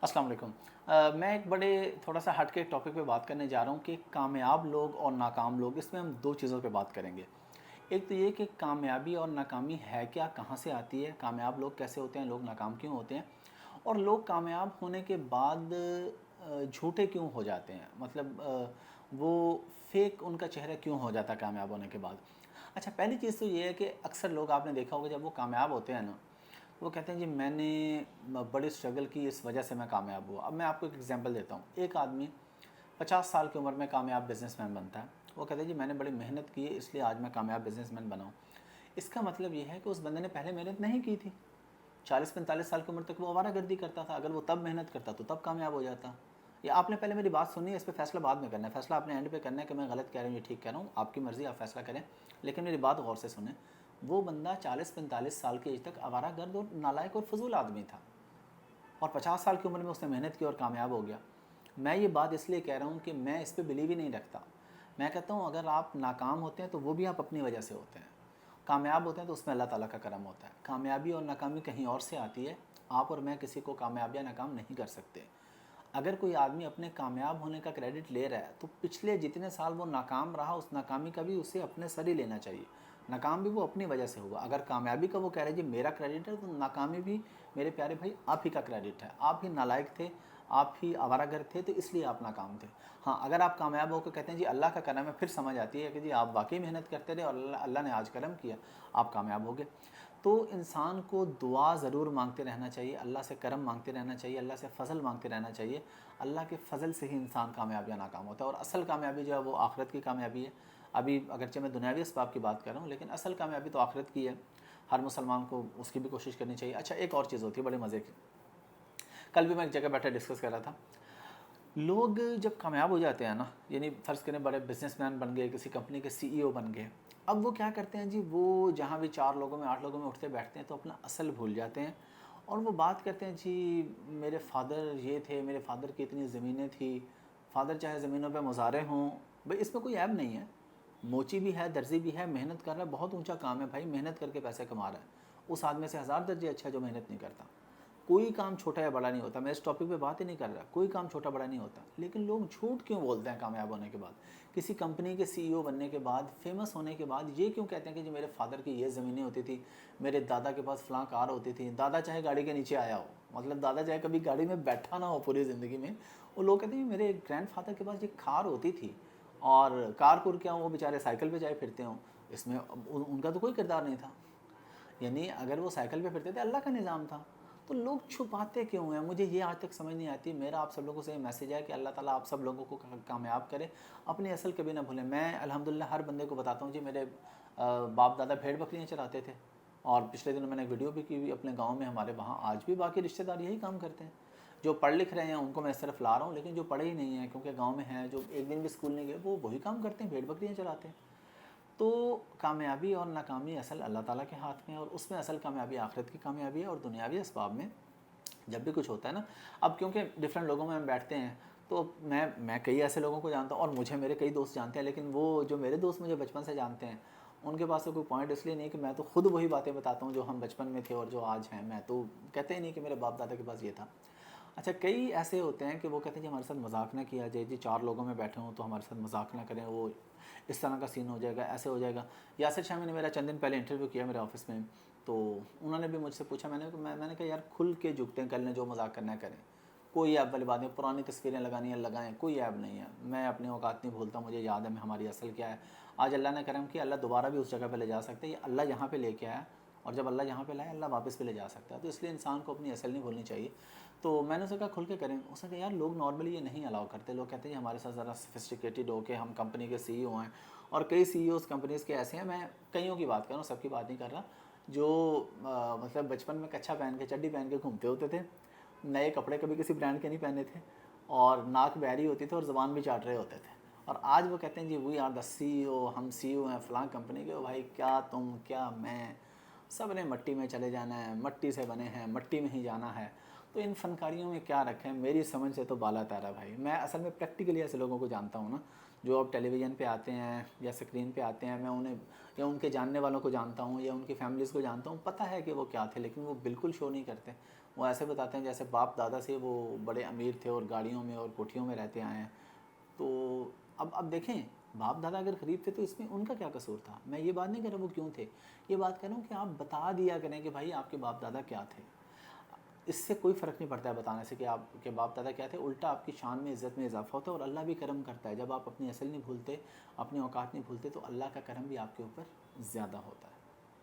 अस्सलाम वालेकुम। मैं एक बड़े थोड़ा सा हट के टॉपिक पे बात करने जा रहा हूँ कि कामयाब लोग और नाकाम लोग, इसमें हम दो चीज़ों पे बात करेंगे। एक तो ये कि कामयाबी और नाकामी है क्या, कहाँ से आती है, कामयाब लोग कैसे होते हैं, लोग नाकाम क्यों होते हैं, और लोग कामयाब होने के बाद झूठे क्यों हो जाते हैं, मतलब वो फेक उनका चेहरा क्यों हो जाता है कामयाब होने के बाद। अच्छा, पहली चीज़ तो ये है कि अक्सर लोग, आपने देखा होगा, जब वो कामयाब होते हैं ना, वो कहते हैं जी मैंने बड़ी स्ट्रगल की, इस वजह से मैं कामयाब हुआ। अब मैं आपको एक एग्जांपल देता हूँ। एक आदमी 50 साल की उम्र में कामयाब बिजनेसमैन बनता है। वो कहते हैं जी मैंने बड़ी मेहनत की है, इसलिए आज मैं कामयाब बिजनेसमैन बना हूँ। इसका मतलब ये है कि उस बंदे ने पहले मेहनत नहीं की थी। 40-45 साल की उम्र तक वो आवारागर्दी करता था। अगर वो तब मेहनत करता तो तब कामयाब हो जाता। ये आपने पहले मेरी बात सुनी है, इस पर फैसला बाद में करना है। फैसला आपने एंड पे करना है कि मैं गलत कह रहा हूँ या ठीक कह रहा हूँ, आपकी मर्ज़ी, आप फैसला करें। लेकिन मेरी बात गौर से सुने। वो बंदा 40-45 साल की एज तक आवारागर्द और नालायक और फजूल आदमी था, और 50 साल की उम्र में उसने मेहनत की और कामयाब हो गया। मैं ये बात इसलिए कह रहा हूँ कि मैं इस पर बिलीव ही नहीं रखता। मैं कहता हूँ अगर आप नाकाम होते हैं तो वो भी आप अपनी वजह से होते हैं, कामयाब होते हैं तो उसमें अल्लाह ताला का करम होता है। कामयाबी और नाकामी कहीं और से आती है। आप और मैं किसी को कामयाब या नाकाम नहीं कर सकते। अगर कोई आदमी अपने कामयाब होने का क्रेडिट ले रहा है तो पिछले जितने साल वो नाकाम रहा, उस नाकामी का भी उसे अपने सर ही लेना चाहिए। नाकाम भी वो अपनी वजह से हुआ। अगर कामयाबी का वो कह रहे हैं जी मेरा क्रेडिट है, तो नाकामी भी मेरे प्यारे भाई आप ही का क्रेडिट है। आप ही नालायक थे, आप ही आवारागर थे, तो इसलिए आप नाकाम थे। हाँ, अगर आप कामयाब होकर कहते हैं जी अल्लाह का करम है, फिर समझ आती है कि जी आप वाकई मेहनत करते रहे और अल्लाह ने आज करम किया, आप कामयाब हो गए। तो इंसान को दुआ ज़रूर मांगते रहना चाहिए, अल्लाह से करम मांगते रहना चाहिए, अल्लाह से फ़ज़ल मांगते रहना चाहिए। अल्लाह के फ़ज़ल से ही इंसान कामयाब या नाकाम होता है। और असल कामयाबी जो है वो आखिरत की कामयाबी है। अभी अगरचे मैं दुनियावी असबाब की बात कर रहा हूँ, लेकिन असल कामयाबी तो आखिरत की है। हर मुसलमान को उसकी भी कोशिश करनी चाहिए। अच्छा, एक और चीज़ होती है बड़े मज़े की। कल भी मैं एक जगह बैठा डिस्कस कर रहा था। लोग जब कामयाब हो जाते हैं ना, यानी फ़र्ज़ करें बड़े बिजनेसमैन बन गए, किसी कंपनी के सीईओ बन गए, अब वो क्या करते हैं जी, वो जहाँ भी 4 लोगों में 8 लोगों में उठते बैठते हैं तो अपना असल भूल जाते हैं। और वो बात करते हैं जी मेरे फ़ादर ये थे, मेरे फ़ादर की इतनी ज़मीनें थी। फ़ादर चाहे ज़मीनों पे मुज़ारे हों, भाई इसमें कोई ऐब नहीं है। मोची भी है, दर्जी भी है, मेहनत कर रहा है, बहुत ऊंचा काम है भाई, मेहनत करके पैसे कमा रहा है। उस आदमी से 1000 दर्जे अच्छा है जो मेहनत नहीं करता। कोई काम छोटा या बड़ा नहीं होता। मैं इस टॉपिक पे बात ही नहीं कर रहा, कोई काम छोटा बड़ा नहीं होता। लेकिन लोग झूठ क्यों बोलते हैं कामयाब होने के बाद, किसी कंपनी के सीईओ बनने के बाद, फेमस होने के बाद, ये क्यों कहते हैं कि जी मेरे फादर की ये ज़मीनें होती थी, मेरे दादा के पास फ़लाँ कार होती थी। दादा चाहे गाड़ी के नीचे आया हो, मतलब दादा चाहे कभी गाड़ी में बैठा ना हो पूरी ज़िंदगी में, वो लोग कहते हैं मेरे ग्रैंड फादर के पास ये कार होती थी। और कार कुर क्या, वो बेचारे साइकिल पे जाए फिरते हों, इसमें उनका तो कोई किरदार नहीं था। यानी अगर वो साइकिल पे फिरते थे, अल्लाह का निज़ाम था। तो लोग छुपाते क्यों हैं, मुझे ये आज तक समझ नहीं आती। मेरा आप सब लोगों से ये मैसेज है कि अल्लाह ताला आप सब लोगों को कामयाब करे, अपनी असल कभी ना भूलें। मैं अल्हम्दुलिल्लाह हर बंदे को बताता हूँ जी मेरे बाप दादा भेड़ बकरियाँ चराते थे। और पिछले दिनों मैंने वीडियो भी की हुई अपने गाँव में, हमारे वहाँ आज भी बाकी रिश्तेदार यही काम करते हैं। जो पढ़ लिख रहे हैं उनको मैं इस तरफ ला रहा हूँ, लेकिन जो पढ़े ही नहीं हैं, क्योंकि गाँव में हैं, जो एक दिन भी स्कूल नहीं गए, वो वही काम करते हैं, भेड़ बकरियाँ चराते हैं। तो कामयाबी और नाकामी असल अल्लाह ताला के हाथ में है, और उसमें असल कामयाबी आखिरत की कामयाबी है। और दुनियावी असबाब में जब भी कुछ होता है ना, अब क्योंकि डिफरेंट लोगों में हम बैठते हैं, तो मैं कई ऐसे लोगों को जानता हूँ और मुझे मेरे कई दोस्त जानते हैं, लेकिन वो जो मेरे दोस्त मुझे बचपन से जानते हैं, उनके पास तो कोई पॉइंट इसलिए नहीं कि मैं तो खुद वही बातें बताता हूँ जो हम बचपन में थे और जो आज हैं। मैं तो कहते ही नहीं कि मेरे बाप दादा के पास ये था। अच्छा, कई ऐसे होते हैं कि वो कहते हैं जी हमारे साथ मजाक ना किया जाए, जी 4 लोगों में बैठे हों तो हमारे साथ मजाक ना करें, वो इस तरह का सीन हो जाएगा, ऐसे हो जाएगा। यासिर शाह ने मेरा चंद दिन पहले इंटरव्यू किया मेरे ऑफिस में, तो उन्होंने भी मुझसे पूछा। मैंने कहा यार खुल के झुकते हैं, कल ने जो मजाक करना है करें, कोई ऐब वाली बात नहीं। पुरानी तस्वीरें लगानी है लगाएं, कोई ऐब नहीं है। मैं अपनी औकात नहीं भूलता, मुझे याद है मैं हमारी असल क्या है। आज अल्लाह ने करम किया, अल्लाह दोबारा भी उस जगह पर ले जा सकते हैं। अल्लाह यहाँ पे लेके आया, और जब अल्लाह यहाँ पे लाए अल्लाह वापस भी ले जा सकता है। तो इसलिए इंसान को अपनी असल नहीं भूलनी चाहिए। तो मैंने उससे कहा खुल के करें। उसने कहा यार लोग नॉर्मली ये नहीं अलाउ करते, लोग कहते हैं हमारे साथ ज़रा सोफिस्टिकेटेड हो के हम कंपनी के सीईओ हैं। और कई सीईओ कंपनीज़ के ऐसे हैं, मैं कईयों की बात कर रहा हूँ, सबकी बात नहीं कर रहा, जो मतलब बचपन में कच्छा पहन के चड्डी पहन के घूमते होते थे, नए कपड़े कभी किसी ब्रांड के नहीं पहने थे, और नाक बहरी होती थी और ज़बान भी चाट रहे होते थे। और आज वो कहते हैं जी वी आर द सीईओ, हम सीईओ हैं फ़लाँ कंपनी के। भाई क्या तुम क्या मैं, सब ने मट्टी में चले जाना है, मट्टी से बने हैं, मट्टी में ही जाना है। तो इन फनकारियों में क्या रखें, मेरी समझ से तो बाला तारा भाई। मैं असल में प्रैक्टिकली ऐसे लोगों को जानता हूँ ना, जो अब टेलीविज़न पे आते हैं या स्क्रीन पे आते हैं, मैं उन्हें या उनके जानने वालों को जानता हूँ या उनकी फैमिलीज़ को जानता हूँ, पता है कि वो क्या थे, लेकिन वो बिल्कुल शो नहीं करते। وہ ایسے بتاتے ہیں جیسے باپ دادا سے وہ بڑے امیر تھے اور گاڑیوں میں اور کوٹھیوں میں رہتے آئے ہیں. تو اب دیکھیں باپ دادا اگر غریب تھے تو اس میں ان کا کیا قصور تھا. میں یہ بات نہیں کر رہا وہ کیوں تھے, یہ بات کر رہا ہوں کہ آپ بتا دیا کریں کہ بھائی آپ کے باپ دادا کیا تھے. اس سے کوئی فرق نہیں پڑتا ہے بتانے سے کہ آپ کے باپ دادا کیا تھے, الٹا آپ کی شان میں عزت میں اضافہ ہوتا ہے اور اللہ بھی کرم کرتا ہے. جب آپ اپنی اصل نہیں بھولتے, اپنی اوقات نہیں بھولتے, تو اللہ کا کرم بھی آپ کے اوپر زیادہ ہوتا ہے.